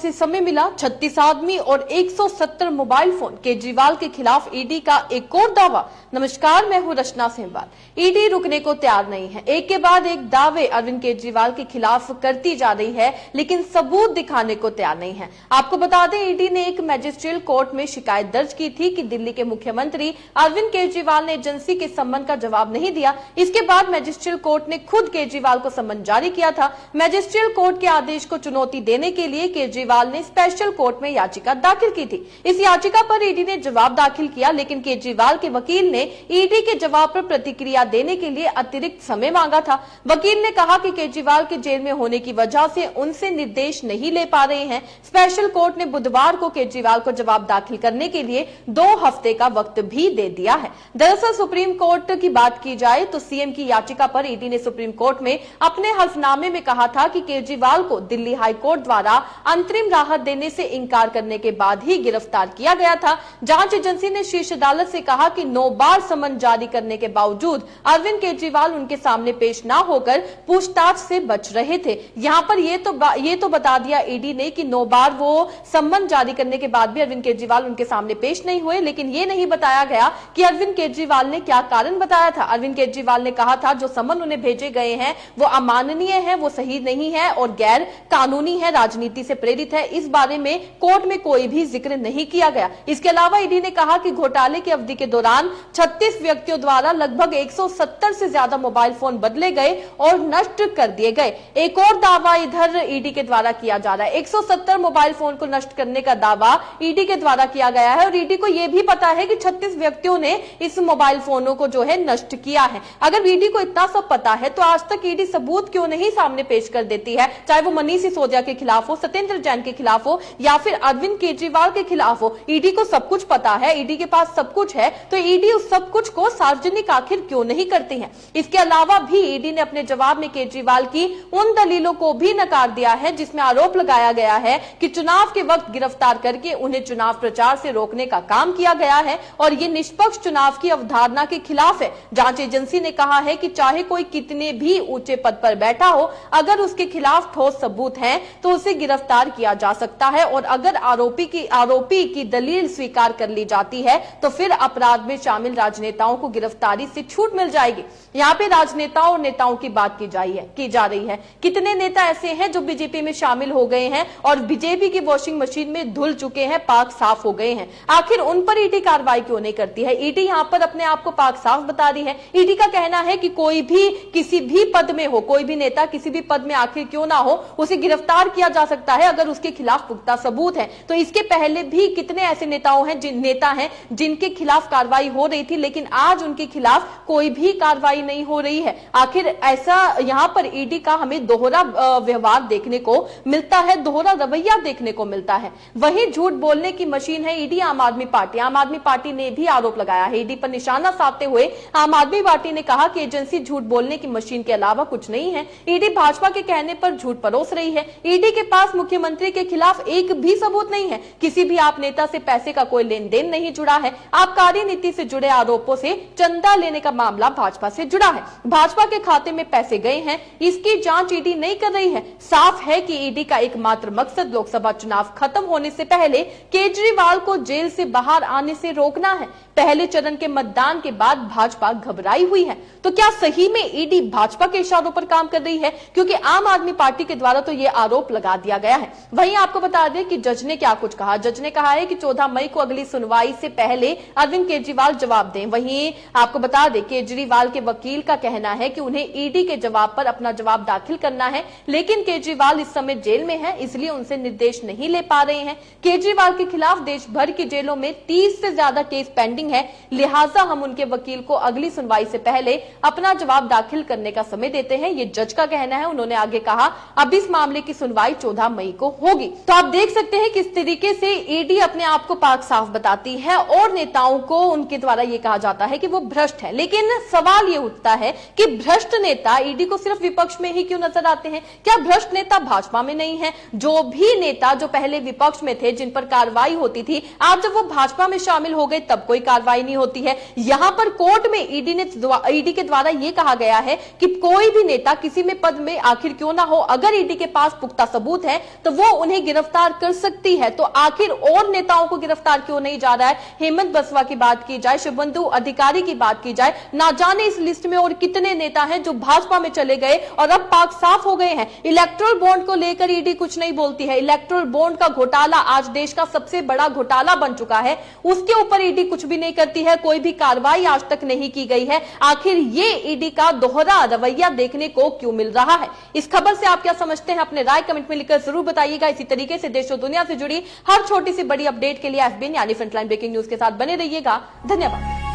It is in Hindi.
से समय मिला 36 आदमी और 170 मोबाइल फोन, केजरीवाल के खिलाफ ईडी का एक और दावा। नमस्कार, मैं हूं रचना सेमवाल। ईडी रुकने को तैयार नहीं है। एक के बाद एक दावे अरविंद केजरीवाल के खिलाफ करती जा रही है, लेकिन सबूत दिखाने को तैयार नहीं है। आपको बता दें, ईडी ने एक मैजिस्ट्रेट कोर्ट में शिकायत दर्ज की थी कि दिल्ली के मुख्यमंत्री अरविंद केजरीवाल ने एजेंसी के सम्मन का जवाब नहीं दिया। इसके बाद मैजिस्ट्रेट कोर्ट ने खुद केजरीवाल को सम्मन जारी किया था। मैजिस्ट्रेट कोर्ट के आदेश को चुनौती देने के लिए केजरीवाल ने स्पेशल कोर्ट में याचिका दाखिल की थी। इस याचिका पर ईडी ने जवाब दाखिल किया, लेकिन केजरीवाल के वकील ने ईडी के जवाब पर प्रतिक्रिया देने के लिए अतिरिक्त समय मांगा था। वकील ने कहा कि केजरीवाल के जेल में होने की वजह से उनसे निर्देश नहीं ले पा रहे हैं। स्पेशल कोर्ट ने बुधवार को केजरीवाल को जवाब दाखिल करने के लिए 2 हफ्ते का वक्त भी दे दिया है। दरअसल सुप्रीम कोर्ट की बात की जाए तो सीएम की याचिका पर ईडी ने सुप्रीम कोर्ट में अपने हल्फनामे में कहा था कि केजरीवाल को दिल्ली हाई कोर्ट द्वारा अंतरिम राहत देने से इनकार करने के बाद ही गिरफ्तार किया गया था। जांच एजेंसी ने शीर्ष अदालत से कहा कि 9 बार समन जारी करने के बावजूद अरविंद केजरीवाल उनके सामने पेश न होकर पूछताछ से बच रहे थे। यहां पर ये तो बता दिया ईडी ने कि 9 बार वो सम्मन जारी करने के बाद भी अरविंद केजरीवाल उनके सामने पेश नहीं हुए, लेकिन ये नहीं बताया गया कि अरविंद केजरीवाल ने क्या कारण बताया था। अरविंद केजरीवाल ने कहा था जो सम्मन उन्हें भेजे गए हैं वो अमाननीय है, वो सही नहीं है और गैर कानूनी है, राजनीति से प्रेरित है। इस बारे में कोर्ट में कोई भी जिक्र नहीं किया गया। इसके अलावा ईडी ने कहा कि घोटाले की अवधि के दौरान 36 व्यक्तियों द्वारा लगभग 170 से ज्यादा मोबाइल फोन बदले गए और नष्ट कर दिए गए। एक और दावा इधर ईडी के द्वारा किया जा रहा है। 170 मोबाइल फोन को नष्ट करने का दावा ईडी के द्वारा किया गया है और ईडी को यह भी पता है कि 36 व्यक्तियों ने इस मोबाइल फोनों को जो है नष्ट किया है। अगर ईडी को इतना सब पता है तो आज तक ईडी सबूत क्यों नहीं सामने पेश कर देती है, चाहे वो मनीष सिसोदिया के खिलाफ हो, सत्येंद्र जैन के खिलाफ हो या फिर अरविंद केजरीवाल के खिलाफ हो। ईडी को सब कुछ पता है, ईडी के पास सब कुछ है, तो ईडी उस सब कुछ को सार्वजनिक आखिर क्यों नहीं करती है। इसके अलावा भी ईडी ने अपने जवाब में केजरीवाल की उन दलीलों को भी नकार दिया है जिसमें आरोप लगाया गया है कि चुनाव के वक्त गिरफ्तार करके उन्हें चुनाव प्रचार से रोकने का काम किया गया है और ये निष्पक्ष चुनाव की अवधारणा के खिलाफ है। जांच एजेंसी ने कहा है कि चाहे कोई कितने भी ऊंचे पद पर बैठा हो, अगर उसके खिलाफ ठोस सबूत हैं तो उसे गिरफ्तार किया जा सकता है और अगर आरोपी की दलील स्वीकार कर ली जाती है तो फिर अपराध में शामिल राजनेताओं को गिरफ्तारी से छूट मिल जाएगी। यहाँ पे राजनेताओं और नेताओं की बात की जा रही है। कितने नेता ऐसे हैं जो बीजेपी में शामिल हो गए हैं और बीजेपी की वॉशिंग मशीन में धुल चुके हैं, पाक साफ हो गए हैं। आखिर उन पर ईडी कार्रवाई क्यों नहीं करती है? ईडी यहाँ पर अपने आप को पाक साफ बता रही है। ईडी का कहना है कि कोई भी किसी भी पद में हो, कोई भी नेता किसी भी पद में आखिर क्यों ना हो, उसे गिरफ्तार किया जा सकता है अगर उसके खिलाफ पुख्ता सबूत है। तो इसके पहले भी कितने ऐसे नेता हैं जिनके खिलाफ कार्रवाई हो रही थी, लेकिन आज उनके खिलाफ कोई भी कार्रवाई नहीं हो रही है। आखिर ऐसा यहाँ पर ईडी का हमें दोहरा व्यवहार देखने को मिलता है, दोहरा रवैया देखने को मिलता है। वही झूठ बोलने की मशीन है ईडी। आम आदमी पार्टी ने भी आरोप लगाया है ईडी पर निशाना साधते हुए। आम आदमी पार्टी ने कहा कि एजेंसी झूठ बोलने की मशीन के अलावा कुछ नहीं है। ईडी भाजपा के कहने पर झूठ परोस रही है। ईडी के पास मुख्यमंत्री के खिलाफ एक भी सबूत नहीं है। किसी भी आप नेता से पैसे का कोई लेन देन नहीं जुड़ा है। आबकारी नीति से जुड़े आरोपों से चंदा लेने का मामला भाजपा से जुड़ा है। भाजपा के खाते में पैसे गए हैं, इसकी जांच ईडी नहीं कर रही है। साफ है कि ईडी का एकमात्र मकसद लोकसभा चुनाव खत्म होने से पहले केजरीवाल को जेल से बाहर आने से रोकना है। पहले चरण के मतदान के बाद भाजपा घबराई हुई है। तो क्या सही में ईडी भाजपा के इशारों पर काम कर रही है? क्योंकि आम आदमी पार्टी के द्वारा तो यह आरोप लगा दिया गया है। वहीं आपको बता दें कि जज ने क्या कुछ कहा। जज ने कहा है कि 14 मई को अगली सुनवाई से पहले अरविंद केजरीवाल जवाब दें। वहीं आपको बता दें केजरीवाल के वकील का कहना है कि उन्हें ईडी के जवाब पर अपना जवाब दाखिल करना है, लेकिन केजरीवाल इस समय जेल में है, इसलिए उनसे निर्देश नहीं ले पा रहे हैं। केजरीवाल के खिलाफ देश भर की जेलों में 30 से ज्यादा केस पेंडिंग है, लिहाजा हम उनके वकील को अगली सुनवाई से पहले अपना जवाब दाखिल करने का समय देते हैं, ये जज का कहना है। उन्होंने आगे कहा अब इस मामले की सुनवाई 14 मई को होगी। तो आप देख सकते हैं किस तरीके से ईडी अपने आप को पाक साफ बताती है और नेताओं को उनके द्वारा ये कहा जाता है कि वो भ्रष्ट है। लेकिन सवाल ये उठता है कि भ्रष्ट नेता ईडी को सिर्फ विपक्ष में ही क्यों नजर आते हैं? क्या भ्रष्ट नेता भाजपा में नहीं है? जो भी नेता जो पहले विपक्ष में थे, जिन पर कार्रवाई होती थी, आज जब वो भाजपा में शामिल हो गए तब कोई कार्रवाई नहीं होती है। यहां पर कोर्ट में ईडी के द्वारा यह कहा गया है कि कोई भी नेता किसी में पद में आखिर क्यों ना हो, अगर ईडी के पास पुख्ता सबूत है तो वो उन्हें गिरफ्तार कर सकती है, तो आखिर और नेताओं को गिरफ्तार क्यों नहीं जा रहा है? हेमंत बसवा की बात की जाए, शुभेंदु अधिकारी की बात की जाए, ना जाने इस लिस्ट में और कितने नेता हैं जो भाजपा में चले गए और अब पाक साफ हो गए हैं। इलेक्टोरल बॉन्ड को लेकर ईडी कुछ नहीं बोलती है। इलेक्टोरल बॉन्ड का घोटाला आज देश का सबसे बड़ा घोटाला बन चुका है, उसके ऊपर ईडी कुछ भी नहीं करती है, कोई भी कार्रवाई आज तक नहीं की गई है। आखिर ये ईडी का दोहरा रवैया देखने को क्यों मिल रहा है? इस खबर से आप क्या समझते हैं? अपने राय कमेंट में लिखकर जरूर बताइएगा। इसी तरीके से देश और दुनिया से जुड़ी हर छोटी सी बड़ी अपडेट के लिए FBN यानी फ्रंटलाइन ब्रेकिंग न्यूज के साथ बने रहिएगा। धन्यवाद।